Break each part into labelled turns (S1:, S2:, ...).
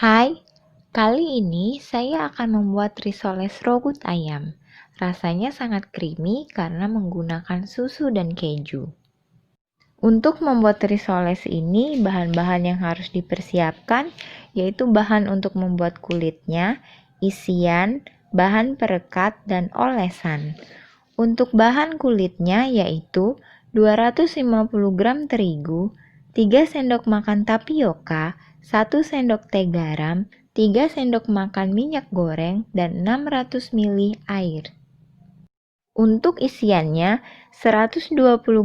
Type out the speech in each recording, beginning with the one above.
S1: Hai, kali ini saya akan membuat risoles rogut ayam. Rasanya sangat creamy karena menggunakan susu dan keju. Untuk membuat risoles ini, bahan-bahan yang harus dipersiapkan yaitu bahan untuk membuat kulitnya, isian, bahan perekat, dan olesan. Untuk bahan kulitnya yaitu 250 gram terigu, 3 sendok makan tapioka, 1 sendok teh garam, 3 sendok makan minyak goreng, dan 600 ml air. Untuk isiannya, 120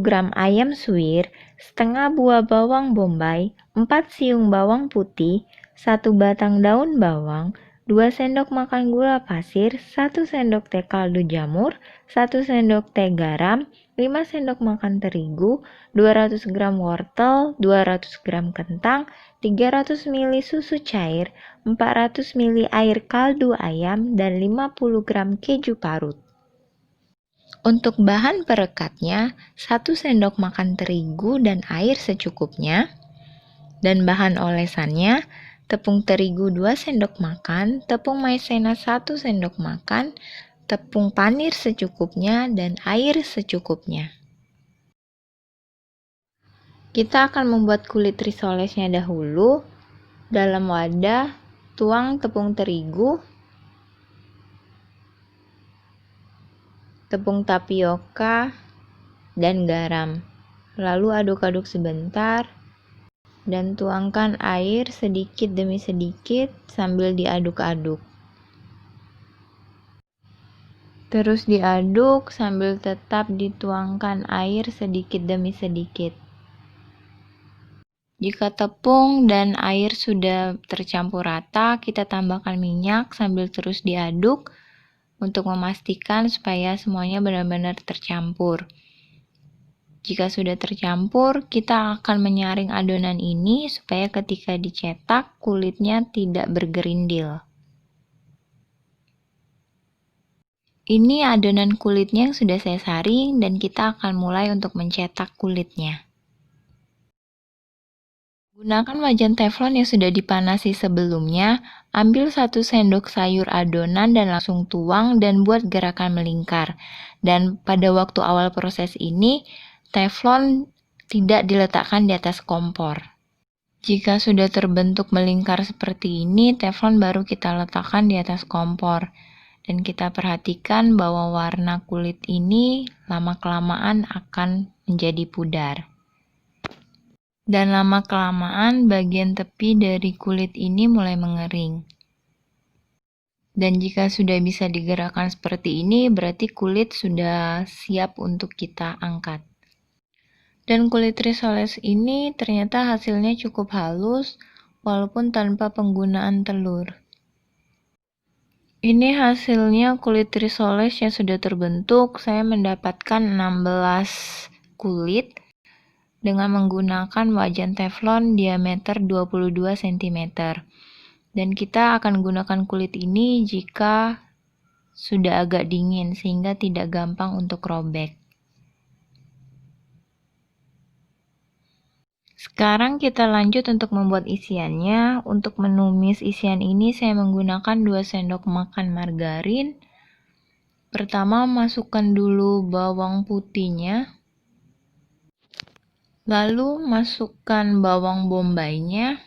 S1: gram ayam suwir, setengah buah bawang bombay, 4 siung bawang putih, 1 batang daun bawang, 2 sendok makan gula pasir, 1 sendok teh kaldu jamur, 1 sendok teh garam, 5 sendok makan terigu, 200 gram wortel, 200 gram kentang, 300 ml susu cair, 400 ml air kaldu ayam, dan 50 gram keju parut. Untuk bahan perekatnya, 1 sendok makan terigu dan air secukupnya. Dan bahan olesannya, tepung terigu 2 sendok makan, tepung maizena 1 sendok makan, tepung panir secukupnya, dan air secukupnya. Kita akan membuat kulit risolesnya dahulu. Dalam wadah, tuang tepung terigu, tepung tapioka, dan garam. Lalu aduk-aduk sebentar dan tuangkan air sedikit demi sedikit sambil diaduk-aduk. Terus diaduk sambil tetap dituangkan air sedikit demi sedikit. Jika tepung dan air sudah tercampur rata, kita tambahkan minyak sambil terus diaduk untuk memastikan supaya semuanya benar-benar tercampur. Jika sudah tercampur, kita akan menyaring adonan ini supaya ketika dicetak kulitnya tidak bergerindil. Ini adonan kulitnya yang sudah saya saring dan kita akan mulai untuk mencetak kulitnya. Gunakan wajan teflon yang sudah dipanasi sebelumnya, ambil 1 sendok sayur adonan dan langsung tuang dan buat gerakan melingkar. Dan pada waktu awal proses ini, teflon tidak diletakkan di atas kompor. Jika sudah terbentuk melingkar seperti ini, teflon baru kita letakkan di atas kompor. Dan kita perhatikan bahwa warna kulit ini lama-kelamaan akan menjadi pudar. Dan lama-kelamaan bagian tepi dari kulit ini mulai mengering. Dan jika sudah bisa digerakkan seperti ini, berarti kulit sudah siap untuk kita angkat. Dan kulit risoles ini ternyata hasilnya cukup halus, walaupun tanpa penggunaan telur. Ini hasilnya kulit risoles yang sudah terbentuk. Saya mendapatkan 16 kulit dengan menggunakan wajan teflon diameter 22 cm. Dan kita akan gunakan kulit ini jika sudah agak dingin sehingga tidak gampang untuk robek. Sekarang kita lanjut untuk membuat isiannya. Untuk menumis isian ini saya menggunakan 2 sendok makan margarin. Pertama masukkan dulu bawang putihnya. Lalu masukkan bawang bombaynya.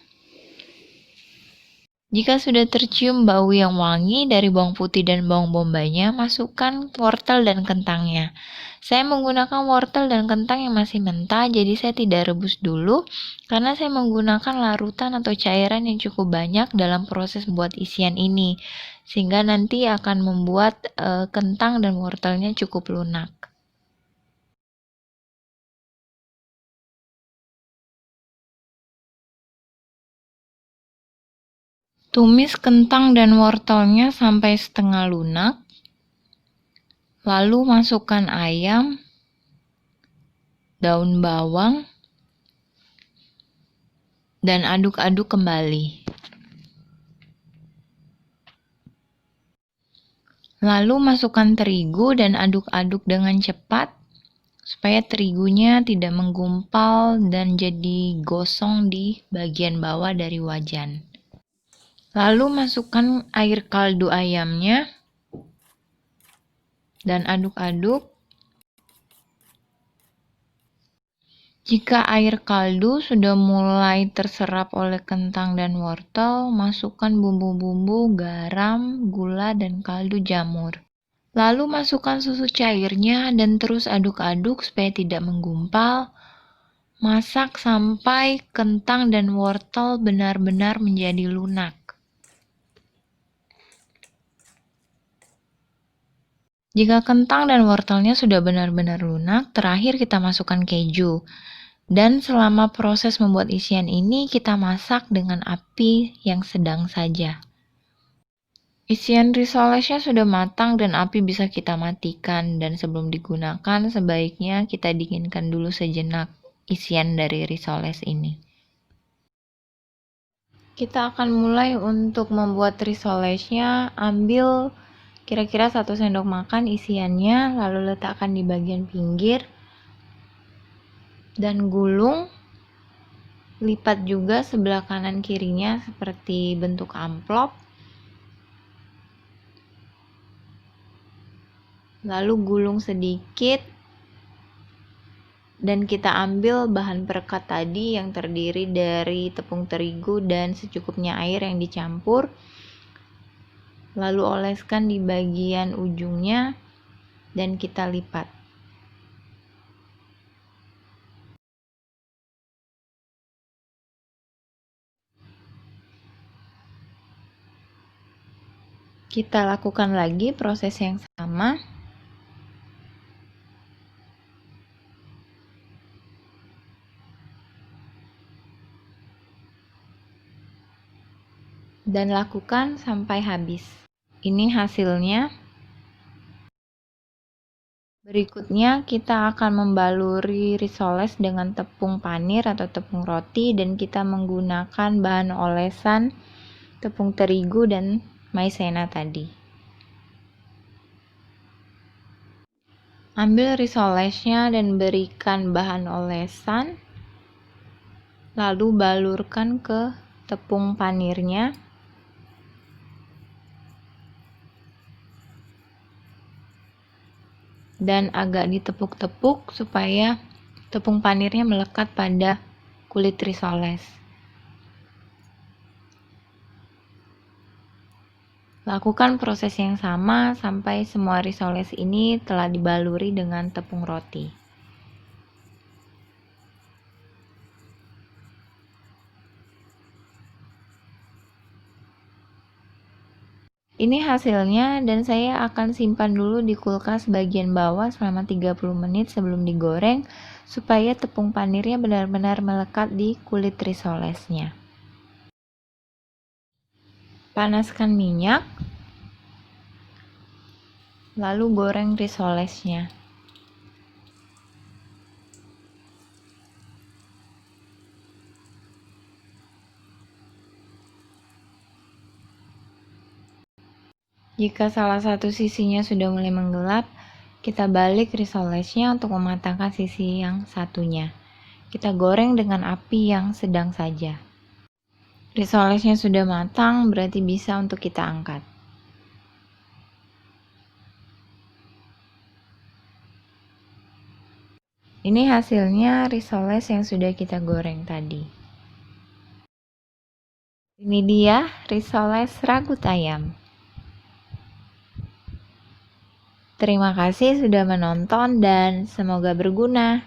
S1: Jika sudah tercium bau yang wangi dari bawang putih dan bawang bombaynya, masukkan wortel dan kentangnya. Saya menggunakan wortel dan kentang yang masih mentah, jadi saya tidak rebus dulu karena saya menggunakan larutan atau cairan yang cukup banyak dalam proses buat isian ini, sehingga nanti akan membuat kentang dan wortelnya cukup lunak. Tumis kentang dan wortelnya sampai setengah lunak. Lalu masukkan ayam, daun bawang, dan aduk-aduk kembali. Lalu masukkan terigu dan aduk-aduk dengan cepat supaya terigunya tidak menggumpal dan jadi gosong di bagian bawah dari wajan. Lalu masukkan air kaldu ayamnya dan aduk-aduk. Jika air kaldu sudah mulai terserap oleh kentang dan wortel, masukkan bumbu-bumbu, garam, gula, dan kaldu jamur. Lalu masukkan susu cairnya dan terus aduk-aduk supaya tidak menggumpal. Masak sampai kentang dan wortel benar-benar menjadi lunak. Jika kentang dan wortelnya sudah benar-benar lunak, terakhir kita masukkan keju. Dan selama proses membuat isian ini, kita masak dengan api yang sedang saja. Isian risolesnya sudah matang dan api bisa kita matikan. Dan sebelum digunakan, sebaiknya kita dinginkan dulu sejenak isian dari risoles ini. Kita akan mulai untuk membuat risolesnya. Ambil kira-kira 1 sendok makan isiannya, lalu letakkan di bagian pinggir. Dan gulung, lipat juga sebelah kanan kirinya seperti bentuk amplop. Lalu gulung sedikit dan kita ambil bahan perekat tadi yang terdiri dari tepung terigu dan secukupnya air yang dicampur. Lalu oleskan di bagian ujungnya dan kita lipat. Kita lakukan lagi proses yang sama. Dan lakukan sampai habis. Ini hasilnya. Berikutnya kita akan membaluri risoles dengan tepung panir atau tepung roti dan kita menggunakan bahan olesan tepung terigu dan maizena tadi. Ambil risolesnya dan berikan bahan olesan, lalu balurkan ke tepung panirnya. Dan agak ditepuk-tepuk supaya tepung panirnya melekat pada kulit risoles. Lakukan proses yang sama sampai semua risoles ini telah dibaluri dengan tepung roti. Ini hasilnya dan saya akan simpan dulu di kulkas bagian bawah selama 30 menit sebelum digoreng supaya tepung panirnya benar-benar melekat di kulit risolesnya. Panaskan minyak, lalu goreng risolesnya. Jika salah satu sisinya sudah mulai menggelap, kita balik risolesnya untuk mematangkan sisi yang satunya. Kita goreng dengan api yang sedang saja. Risolesnya sudah matang, berarti bisa untuk kita angkat. Ini hasilnya risoles yang sudah kita goreng tadi. Ini dia risoles ragut ayam. Terima kasih sudah menonton dan semoga berguna.